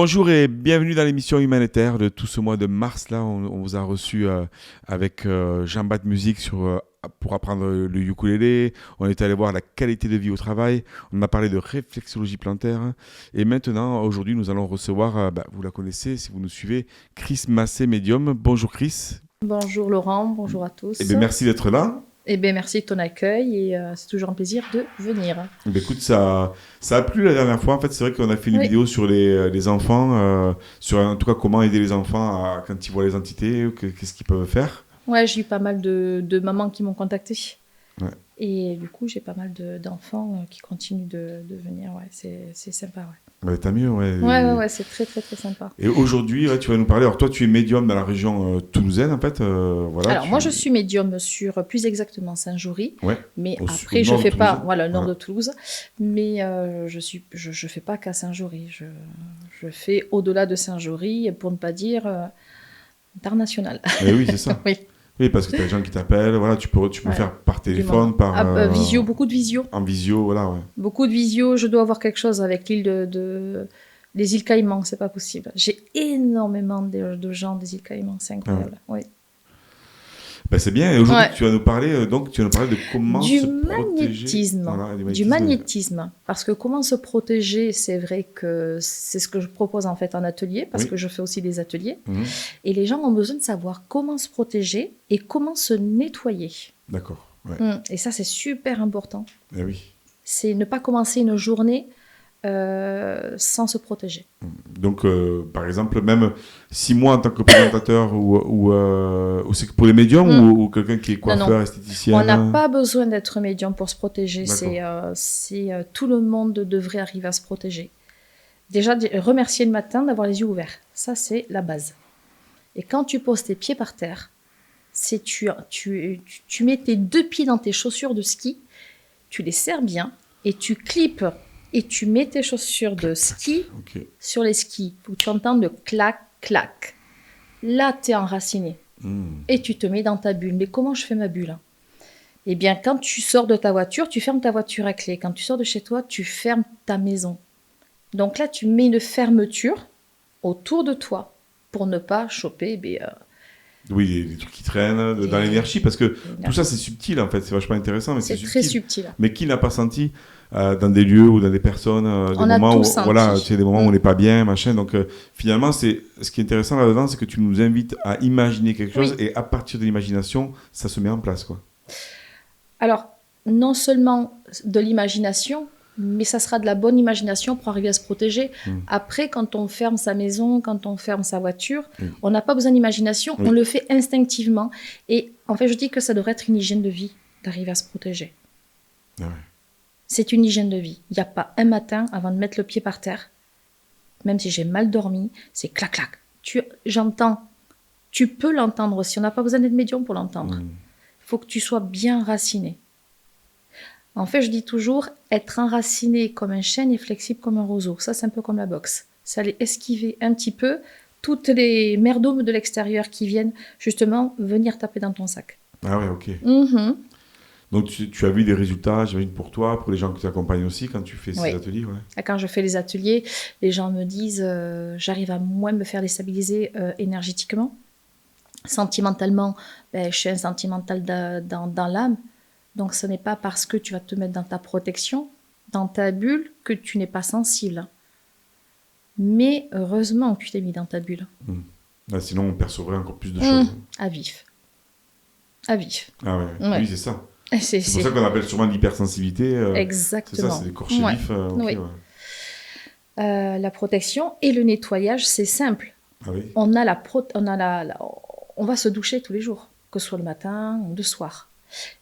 Bonjour et bienvenue dans l'émission Humanitaire de tout ce mois de mars. Là, on vous a reçu avec Jean-Baptiste Musique pour apprendre le ukulélé. On est allé voir la qualité de vie au travail. On a parlé de réflexologie plantaire. Et maintenant, aujourd'hui, nous allons recevoir, vous la connaissez si vous nous suivez, Chris Massé, médium. Bonjour Chris. Bonjour Laurent, bonjour à tous. Eh bien, merci d'être là. Eh bien, merci de ton accueil et c'est toujours un plaisir de venir. Eh bien, écoute, ça a plu la dernière fois. En fait, c'est vrai qu'on a fait une vidéo sur les enfants, sur en tout cas comment aider les enfants quand ils voient les entités, qu'est-ce qu'ils peuvent faire. Ouais, j'ai eu pas mal de mamans qui m'ont contacté. Ouais. Et du coup, j'ai pas mal d'enfants qui continuent de venir. Ouais, c'est sympa. Ouais. Bah, tant mieux, ouais. Ouais, c'est très, très, très sympa. Et aujourd'hui, tu vas nous parler. Alors, toi, tu es médium dans la région toulousaine, en fait. Voilà, Alors, moi, je suis médium sur plus exactement Saint-Jory. Ouais. Mais après, je fais pas. Voilà, le nord de Toulouse. Mais je fais pas qu'à Saint-Jory. Je fais au-delà de Saint-Jory, pour ne pas dire international. Eh oui, c'est ça. Oui. Oui, parce que tu as des gens qui t'appellent. Voilà, tu peux faire par téléphone, par. Visio, beaucoup de visio. En visio, voilà, ouais. Beaucoup de visio. Je dois avoir quelque chose avec l'île les îles Caïmans, c'est pas possible. J'ai énormément de gens des îles Caïmans, c'est incroyable. Oui. Ben, c'est bien. Et aujourd'hui, tu vas nous parler de comment se protéger. Du magnétisme. Parce que comment se protéger, c'est vrai que c'est ce que je propose en fait en atelier, parce que je fais aussi des ateliers. Et les gens ont besoin de savoir comment se protéger et comment se nettoyer. D'accord. Ouais. Et ça, c'est super important. Eh oui. C'est ne pas commencer une journée sans se protéger. Donc, par exemple, même si moi, en tant que présentateur, ou c'est que pour les médiums ou quelqu'un qui est coiffeur, esthéticien. On n'a pas besoin d'être médium pour se protéger. C'est tout le monde devrait arriver à se protéger. Déjà, remercier le matin d'avoir les yeux ouverts. Ça, c'est la base. Et quand tu poses tes pieds par terre, tu mets tes deux pieds dans tes chaussures de ski, tu les serres bien et tu clips. Et tu mets tes chaussures de ski sur les skis, où tu entends le clac, clac. Là, tu es enraciné. Et tu te mets dans ta bulle. Mais comment je fais ma bulle ? Eh bien, quand tu sors de ta voiture, tu fermes ta voiture à clé. Quand tu sors de chez toi, tu fermes ta maison. Donc là, tu mets une fermeture autour de toi pour ne pas choper... Oui, des trucs qui traînent dans l'énergie, parce que tout ça, c'est subtil, en fait. C'est vachement intéressant, mais c'est très subtil. Mais qui n'a pas senti dans des lieux ou dans des personnes, des moments où on n'est pas bien, machin. Donc, finalement, ce qui est intéressant là-dedans, c'est que tu nous invites à imaginer quelque chose, et à partir de l'imagination, ça se met en place, quoi. Alors, non seulement de l'imagination, mais ça sera de la bonne imagination pour arriver à se protéger. Après, quand on ferme sa maison, quand on ferme sa voiture, on n'a pas besoin d'imagination, on le fait instinctivement. Et en fait, je dis que ça devrait être une hygiène de vie d'arriver à se protéger. Ah ouais. C'est une hygiène de vie. Il n'y a pas un matin, avant de mettre le pied par terre, même si j'ai mal dormi, c'est clac, clac. J'entends. Tu peux l'entendre aussi. On n'a pas besoin d'être médium pour l'entendre. Il faut que tu sois bien raciné. En fait, je dis toujours, être enraciné comme un chêne et flexible comme un roseau. Ça, c'est un peu comme la boxe. C'est aller esquiver un petit peu toutes les merdomes de l'extérieur qui viennent justement venir taper dans ton sac. Ah ouais, ok. Donc, tu as vu des résultats, j'imagine, pour toi, pour les gens qui t'accompagnent aussi quand tu fais ces ateliers, Quand je fais les ateliers, les gens me disent j'arrive à moins me faire déstabiliser énergétiquement. Sentimentalement, je suis un sentimental dans l'âme. Donc, ce n'est pas parce que tu vas te mettre dans ta protection, dans ta bulle, que tu n'es pas sensible. Mais heureusement que tu t'es mis dans ta bulle. Sinon, on percevrait encore plus de choses. À vif. À vif. Ah ouais. Oui, c'est ça. C'est pour ça qu'on appelle sûrement l'hypersensibilité. Exactement. C'est ça, c'est des corps vifs. La protection et le nettoyage, c'est simple. Ah oui. On va se doucher tous les jours, que ce soit le matin ou le soir.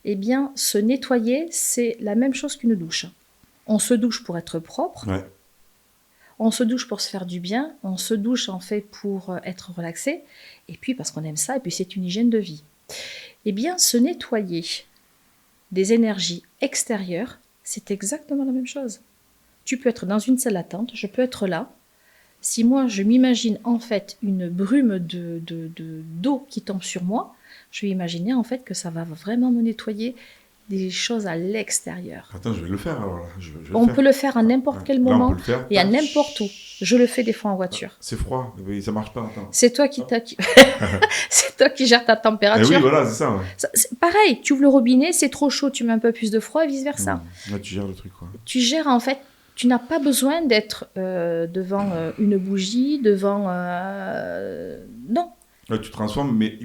Eh bien, se nettoyer, c'est la même chose qu'une douche. On se douche pour être propre. On se douche pour se faire du bien. On se douche, en fait, pour être relaxé. Et puis, parce qu'on aime ça. Et puis, c'est une hygiène de vie. Eh bien, se nettoyer des énergies extérieures, c'est exactement la même chose. Tu peux être dans une salle d'attente. Je peux être là. Si moi, je m'imagine, en fait, une brume d'eau qui tombe sur moi, je vais imaginer en fait que ça va vraiment me nettoyer des choses à l'extérieur. Attends, je vais le faire alors là. On peut le faire à n'importe quel moment et à tac. n'importe où. Je le fais des fois en voiture. C'est froid, mais ça marche pas. Attends. C'est toi qui c'est toi qui gères ta température. Eh oui, voilà, c'est ça. Ouais. C'est pareil, tu ouvres le robinet, c'est trop chaud, tu mets un peu plus de froid et vice versa. Là, tu gères le truc, quoi. Tu gères en fait. Tu n'as pas besoin d'être devant une bougie, devant non. Là, tu transformes, mais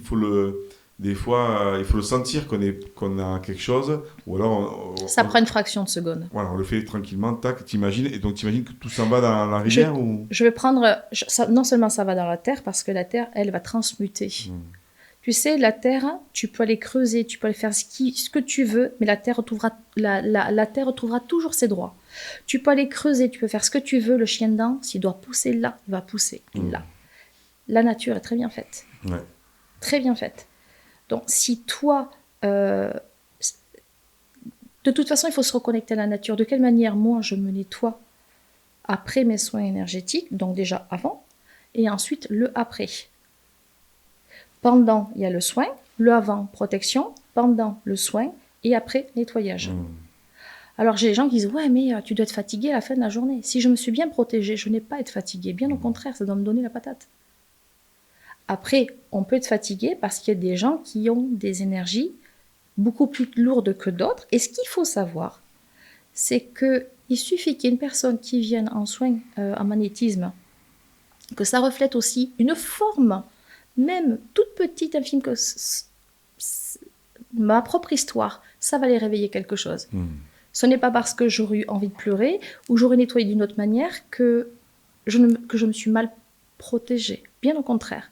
des fois, il faut le sentir qu'on a quelque chose, ou alors... Ça prend une fraction de seconde. Voilà, on le fait tranquillement, tac, t'imagines, et donc t'imagines que tout s'en va dans la rivière ou... Je vais prendre... non seulement ça va dans la terre, parce que la terre, elle va transmuter. Tu sais, la terre, tu peux aller creuser, tu peux aller faire ce que tu veux, mais la terre retrouvera toujours ses droits. Tu peux aller creuser, tu peux faire ce que tu veux, le chien dedans, s'il doit pousser là, il va pousser là. La nature est très bien faite. Ouais. Très bien faite. Donc, si toi... de toute façon, il faut se reconnecter à la nature. De quelle manière, moi, je me nettoie après mes soins énergétiques, donc déjà avant, et ensuite le après. Pendant, il y a le soin, le avant, protection, pendant, le soin, et après, nettoyage. Alors, j'ai des gens qui disent « Ouais, mais tu dois être fatigué à la fin de la journée. » Si je me suis bien protégée, je n'ai pas à être fatiguée. Bien au contraire, ça doit me donner la patate. Après, on peut être fatigué parce qu'il y a des gens qui ont des énergies beaucoup plus lourdes que d'autres. Et ce qu'il faut savoir, c'est qu'il suffit qu'il y ait une personne qui vienne en soins en magnétisme, que ça reflète aussi une forme, même toute petite, infime, que ma propre histoire, ça va les réveiller quelque chose. Ce n'est pas parce que j'aurais eu envie de pleurer ou j'aurais nettoyé d'une autre manière que je me suis mal protégée. Bien au contraire.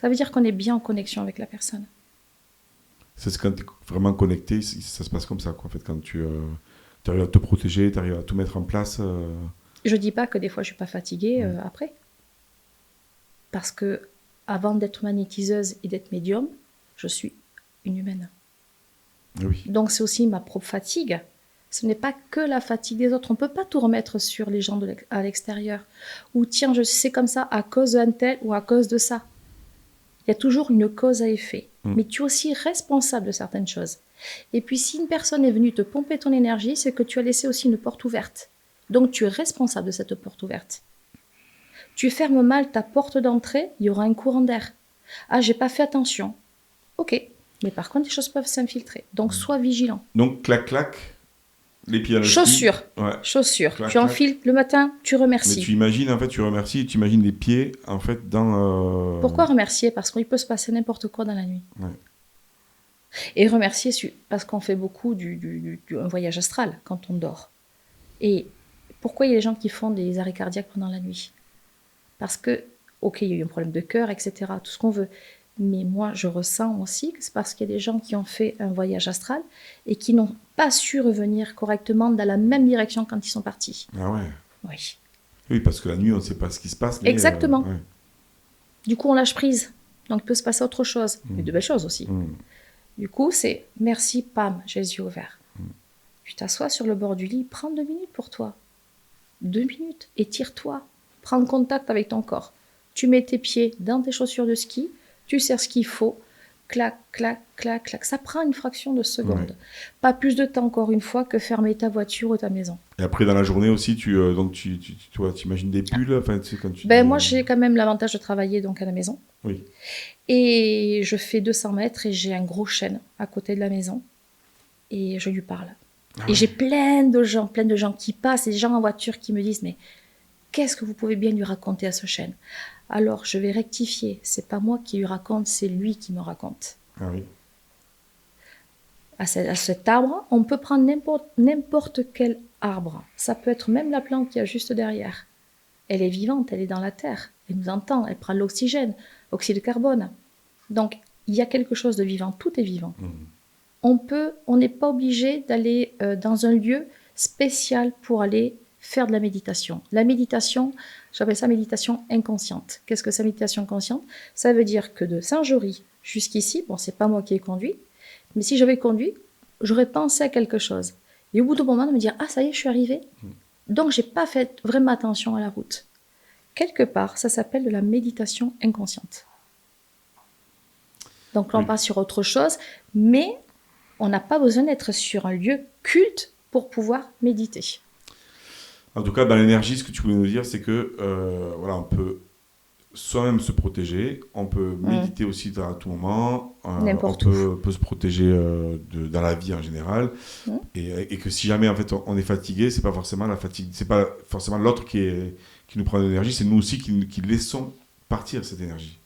Ça veut dire qu'on est bien en connexion avec la personne. C'est quand tu es vraiment connecté, ça se passe comme ça, quoi. En fait, quand tu arrives à te protéger, tu arrives à tout mettre en place. Je ne dis pas que des fois je ne suis pas fatiguée après. Parce que avant d'être magnétiseuse et d'être médium, je suis une humaine. Oui. Donc c'est aussi ma propre fatigue. Ce n'est pas que la fatigue des autres. On ne peut pas tout remettre sur les gens à l'extérieur. Ou tiens, je sais comme ça à cause d'un tel ou à cause de ça. Il y a toujours une cause à effet. Mais tu es aussi responsable de certaines choses. Et puis, si une personne est venue te pomper ton énergie, c'est que tu as laissé aussi une porte ouverte. Donc, tu es responsable de cette porte ouverte. Tu fermes mal ta porte d'entrée, il y aura un courant d'air. Ah, j'ai pas fait attention. Ok. Mais par contre, les choses peuvent s'infiltrer. Donc, sois vigilant. Donc, clac, clac, les pieds à la chaussures. Ouais. Chaussures. Clac, tu enfiles le matin, tu remercies. Mais tu imagines, en fait, tu remercies, tu imagines les pieds, en fait, dans... Pourquoi remercier? Parce qu'il peut se passer n'importe quoi dans la nuit. Ouais. Et remercier parce qu'on fait beaucoup un voyage astral quand on dort. Et pourquoi il y a des gens qui font des arrêts cardiaques pendant la nuit? Parce que, ok, il y a eu un problème de cœur, etc., tout ce qu'on veut. Mais moi, je ressens aussi que c'est parce qu'il y a des gens qui ont fait un voyage astral et qui n'ont pas su revenir correctement dans la même direction quand ils sont partis. Ah ouais. Oui. Oui, parce que la nuit, on ne sait pas ce qui se passe. Mais exactement. Ouais. Du coup, on lâche prise. Donc, il peut se passer autre chose. Mais de belles choses aussi. Du coup, c'est merci, pam, j'ai les yeux ouverts. Tu t'assois sur le bord du lit, prends 2 minutes pour toi. 2 minutes. Étire-toi. Prends contact avec ton corps. Tu mets tes pieds dans tes chaussures de ski. Tu serres ce qu'il faut, clac, clac, clac, clac. Ça prend une fraction de seconde. Ouais. Pas plus de temps, encore une fois, que fermer ta voiture ou ta maison. Et après, dans la journée aussi, tu imagines des bulles enfin, tu sais, quand tu moi, j'ai quand même l'avantage de travailler donc, à la maison. Oui. Et je fais 200 mètres et j'ai un gros chêne à côté de la maison. Et je lui parle. Ah et j'ai plein de gens qui passent, et des gens en voiture qui me disent « Mais qu'est-ce que vous pouvez bien lui raconter à ce chêne ?» Alors, je vais rectifier. C'est pas moi qui lui raconte, c'est lui qui me raconte. Ah oui. À cet arbre, on peut prendre n'importe quel arbre. Ça peut être même la plante qui est juste derrière. Elle est vivante, elle est dans la terre. Elle nous entend, elle prend l'oxygène, l'oxyde de carbone. Donc, il y a quelque chose de vivant. Tout est vivant. On n'est pas obligé d'aller dans un lieu spécial pour aller faire de la méditation. La méditation, j'appelle ça méditation inconsciente. Qu'est-ce que c'est méditation inconsciente? Ça veut dire que de Saint-Jory jusqu'ici, bon, c'est pas moi qui ai conduit, mais si j'avais conduit, j'aurais pensé à quelque chose. Et au bout d'un moment, de me dire, ah, ça y est, je suis arrivée. Donc, j'ai pas fait vraiment attention à la route. Quelque part, ça s'appelle de la méditation inconsciente. Donc là, on passe sur autre chose, mais On n'a pas besoin d'être sur un lieu culte pour pouvoir méditer. En tout cas, dans l'énergie, ce que tu voulais nous dire, c'est que voilà, on peut soi-même se protéger, on peut méditer aussi à tout moment, N'importe on peut se protéger dans la vie en général, et que si jamais en fait on est fatigué, c'est pas forcément la fatigue, c'est pas forcément l'autre qui nous prend de l'énergie, c'est nous aussi qui laissons partir cette énergie.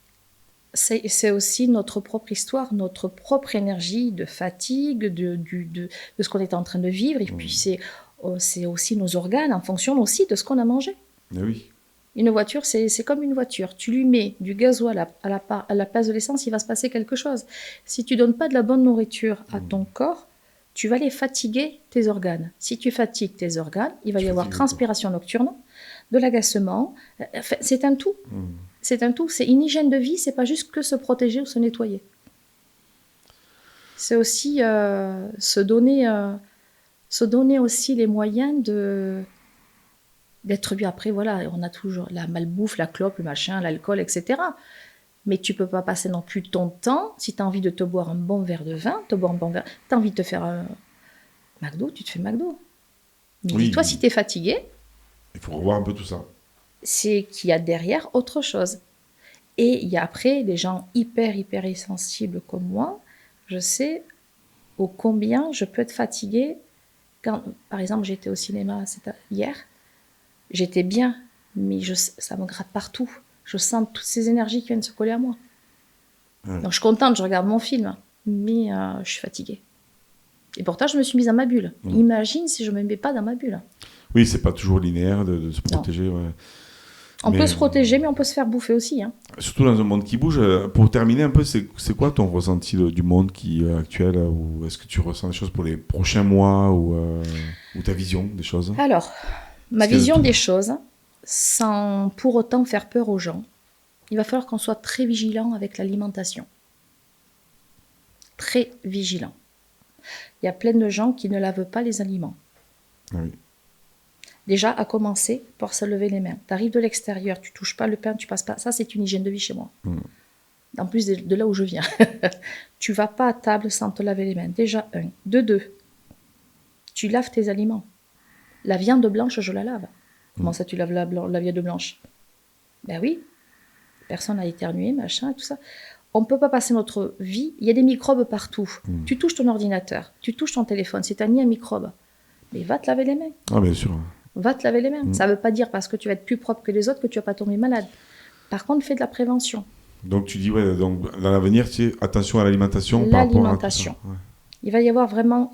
C'est aussi notre propre histoire, notre propre énergie de fatigue, de ce qu'on est en train de vivre, et puis c'est aussi nos organes en fonction aussi de ce qu'on a mangé. Mais oui. Une voiture, c'est comme une voiture. Tu lui mets du gasoil à la place de l'essence, il va se passer quelque chose. Si tu donnes pas de la bonne nourriture à ton corps, tu vas les fatiguer, tes organes. Si tu fatigues tes organes, il va y avoir transpiration nocturne, de l'agacement. Enfin, c'est un tout. C'est un tout. C'est une hygiène de vie, c'est pas juste que se protéger ou se nettoyer. C'est aussi se donner aussi les moyens d'être bien. Après, voilà, on a toujours la malbouffe, la clope, le machin, l'alcool, etc. Mais tu peux pas passer non plus ton temps, si tu as envie de te boire un bon verre de vin, tu as envie de te faire un McDo, tu te fais McDo. Mais dis-toi, si tu es fatigué... Il faut revoir un peu tout ça. C'est qu'il y a derrière autre chose. Et il y a après des gens hyper sensibles comme moi, je sais ô combien je peux être fatiguée. Quand, par exemple, j'étais au cinéma hier, j'étais bien, mais ça me gratte partout. Je sens toutes ces énergies qui viennent se coller à moi. Donc je suis contente, je regarde mon film, mais je suis fatiguée. Et pourtant, je me suis mise dans ma bulle. Imagine si je ne me mets pas dans ma bulle. Oui, c'est pas toujours linéaire de se protéger. Ouais. On peut se protéger, mais on peut se faire bouffer aussi. Hein. Surtout dans un monde qui bouge. Pour terminer un peu, c'est quoi ton ressenti du monde actuel, ou est-ce que tu ressens des choses pour les prochains mois, ou ta vision des choses? Alors, ma vision des choses, sans pour autant faire peur aux gens, il va falloir qu'on soit très vigilant avec l'alimentation. Très vigilant. Il y a plein de gens qui ne lavent pas les aliments. Oui. Déjà, à commencer par se lever les mains. Tu arrives de l'extérieur, tu touches pas le pain, tu passes pas. Ça, c'est une hygiène de vie chez moi. En plus de là où je viens. Tu vas pas à table sans te laver les mains. Déjà, 1. De 2, tu laves tes aliments. La viande blanche, je la lave. Comment ça, tu laves la viande blanche? Ben oui. Personne n'a éternué, machin, tout ça. On ne peut pas passer notre vie. Il y a des microbes partout. Tu touches ton ordinateur, tu touches ton téléphone, c'est un nid à microbes. Mais va te laver les mains. Ah, bien sûr. Va te laver les mains. Ça ne veut pas dire parce que tu vas être plus propre que les autres que tu ne vas pas tomber malade. Par contre, fais de la prévention. Donc tu dis, ouais, donc, dans l'avenir, tu sais, attention à l'alimentation. L'alimentation. Par rapport à tout ça. Ouais. Il va y avoir vraiment,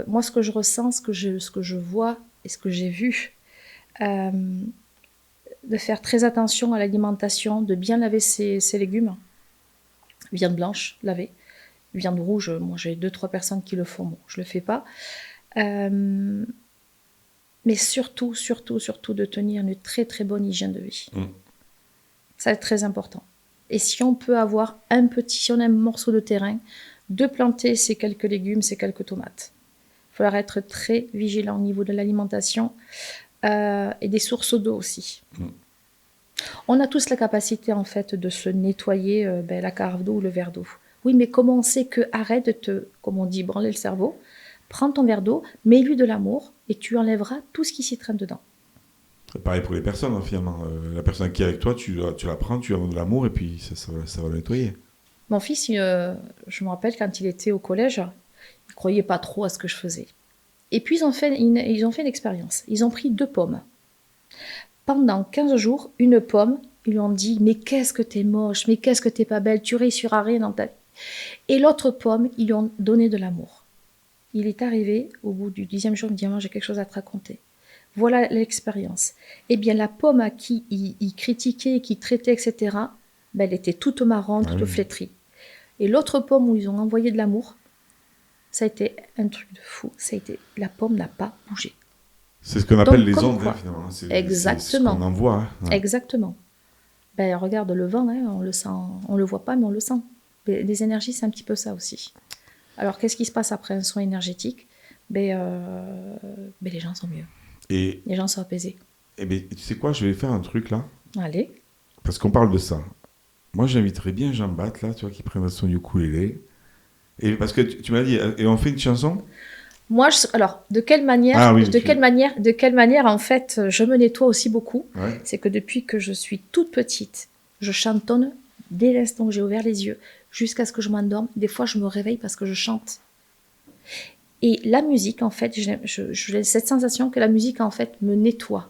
moi ce que je ressens, ce que je vois et ce que j'ai vu, de faire très attention à l'alimentation, de bien laver ses légumes. Viande blanche, laver. Viande rouge, moi j'ai 2-3 personnes qui le font, bon, je ne le fais pas. Mais surtout de tenir une très très bonne hygiène de vie. Ça va être très important. Et si on peut avoir si on a un morceau de terrain, de planter ces quelques légumes, ces quelques tomates. Il va falloir être très vigilant au niveau de l'alimentation et des sources d'eau aussi. On a tous la capacité en fait de se nettoyer la carafe d'eau ou le verre d'eau. Oui, mais comment on sait que arrête de te, comme on dit, branler le cerveau? Prends ton verre d'eau, mets-lui de l'amour et tu enlèveras tout ce qui s'y traîne dedans. C'est pareil pour les personnes, hein, finalement. La personne qui est avec toi, tu la prends, tu lui donnes de l'amour et puis ça va le nettoyer. Mon fils, je me rappelle quand il était au collège, il ne croyait pas trop à ce que je faisais. Et puis ils ont fait une expérience. Ils ont pris 2 pommes. Pendant 15 jours, une pomme, ils lui ont dit « Mais qu'est-ce que t'es moche, mais qu'est-ce que t'es pas belle, tu réussiras rien dans ta vie. » Et l'autre pomme, ils lui ont donné de l'amour. Il est arrivé, au bout du 10e jour, il me dit « Maman, j'ai quelque chose à te raconter. » Voilà l'expérience. Eh bien, la pomme à qui il critiquait, qui traitait, etc., ben, elle était toute marron, toute flétrie. Et l'autre pomme où ils ont envoyé de l'amour, ça a été un truc de fou. La pomme n'a pas bougé. C'est ce qu'on appelle les ondes, hein, finalement. Exactement. C'est ce qu'on envoie. Hein. Ouais. Exactement. Ben, regarde le vent, hein, on le sent, on le voit pas, mais on le sent. Les énergies, c'est un petit peu ça aussi. Alors, qu'est-ce qui se passe après un soin énergétique? Les gens sont mieux. Les gens sont apaisés. Et tu sais quoi, je vais faire un truc là. Allez. Parce qu'on parle de ça. Moi, j'inviterais bien Jean-Baptiste, là, tu vois, qui prenne son ukulélé Et parce que tu m'as dit, et on fait une chanson? Moi, alors, de quelle manière, de quelle manière, en fait, je me nettoie aussi beaucoup. Ouais. C'est que depuis que je suis toute petite, je chantonne dès l'instant où j'ai ouvert les yeux, jusqu'à ce que je m'endorme. Des fois, je me réveille parce que je chante. Et la musique, en fait, j'ai cette sensation que la musique, en fait, me nettoie.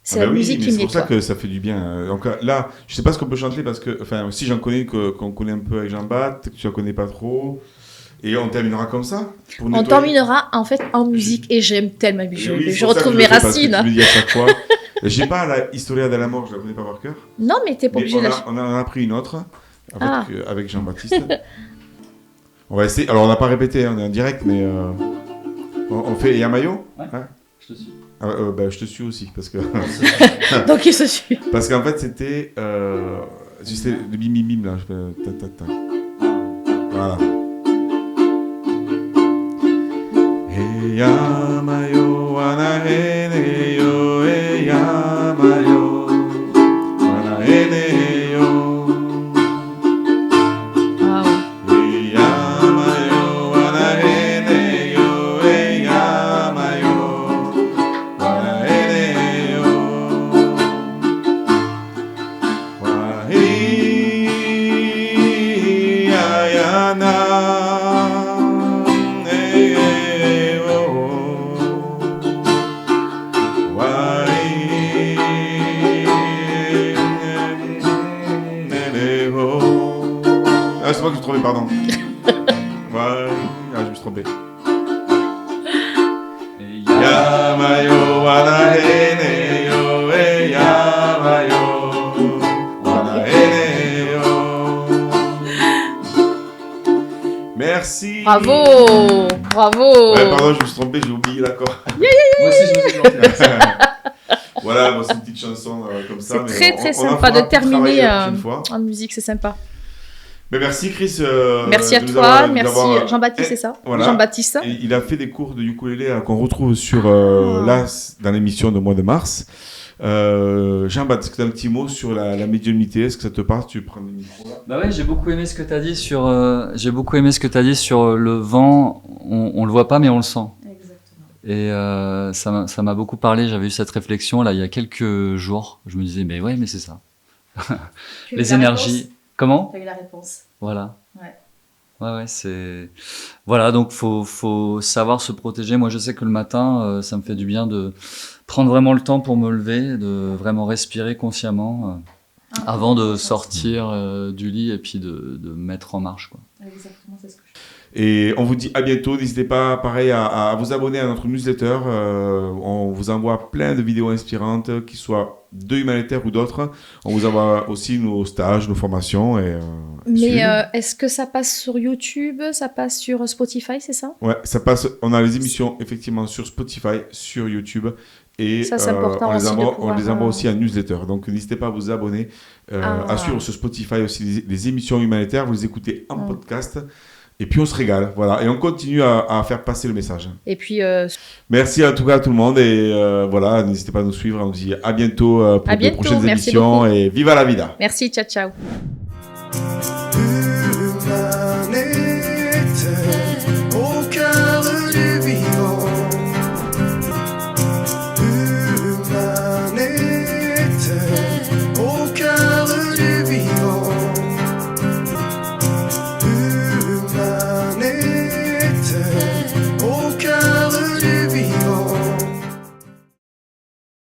C'est la musique qui me nettoie. C'est pour ça que ça fait du bien. Donc là, je sais pas ce qu'on peut chanter parce que, enfin, si j'en connais qu'on connaît un peu avec Jean-Bat, que tu en connais pas trop. Et on terminera comme ça on terminera en fait en musique et j'aime tellement. Je retrouve mes racines. Je me dis à chaque fois. J'ai pas la Historia de la mort, je la connais pas par cœur. Non, mais t'es pas obligé de on en a pris une autre avec Jean-Baptiste. On va essayer. Alors on n'a pas répété, on est en direct, mais on fait Yamayo. Ouais. Hein, je te suis. Je te suis aussi parce que. Donc il se suit. Parce qu'en fait c'était, tu sais, le bim bim bim là. Voilà. Yamayo wanahene yo yamayo wanahene yo yamayo wanahene yo yamayo wanahene yo wahi ayana. C'est moi que je me trompais, pardon. Ouais, je me suis trompé. Yamayo wanahene yo yamayo wanahene yo. Merci. Bravo. Ouais, pardon, je me suis trompé, j'ai oublié l'accord. Moi aussi, je me suis trompé. Voilà, bon, c'est une petite chanson comme ça. C'est très sympa de terminer en musique, c'est sympa. Mais merci Chris. Merci à toi, merci Jean-Baptiste, c'est ça voilà. Jean-Baptiste. Et il a fait des cours de ukulélé qu'on retrouve sur là dans l'émission de mois de mars. Jean-Baptiste, est-ce que tu as un petit mot sur la médiumnité? Est-ce que ça te parle? Tu prends le micro là. Bah ouais, j'ai beaucoup aimé ce que tu as dit sur le vent. On le voit pas, mais on le sent. Exactement. Et ça m'a beaucoup parlé. J'avais eu cette réflexion là il y a quelques jours. Je me disais mais c'est ça. Les énergies. Comment? Tu as eu la réponse. Voilà. Ouais, c'est... Voilà, donc faut savoir se protéger. Moi, je sais que le matin, ça me fait du bien de prendre vraiment le temps pour me lever, de vraiment respirer consciemment avant de sortir du lit et puis de me mettre en marche, quoi. Exactement, c'est ce que je fais. Et on vous dit à bientôt. N'hésitez pas, pareil, à vous abonner à notre newsletter. On vous envoie plein de vidéos inspirantes, qu'ils soient de humanitaires ou d'autres. On vous envoie aussi nos stages, nos formations. Mais est-ce que ça passe sur YouTube? Ça passe sur Spotify, c'est ça? Ouais, ça passe. On a les émissions effectivement sur Spotify, sur YouTube. Et ça, c'est important on les envoie aussi à newsletter. Donc n'hésitez pas à vous abonner, à suivre sur Spotify aussi les émissions humanitaires. Vous les écoutez en podcast. Et puis on se régale, voilà. Et on continue à faire passer le message. Et puis... Merci en tout cas à tout le monde. Et voilà, n'hésitez pas à nous suivre. On vous dit à bientôt pour de prochaines émissions. Beaucoup. Et viva la vida. Merci, ciao, ciao.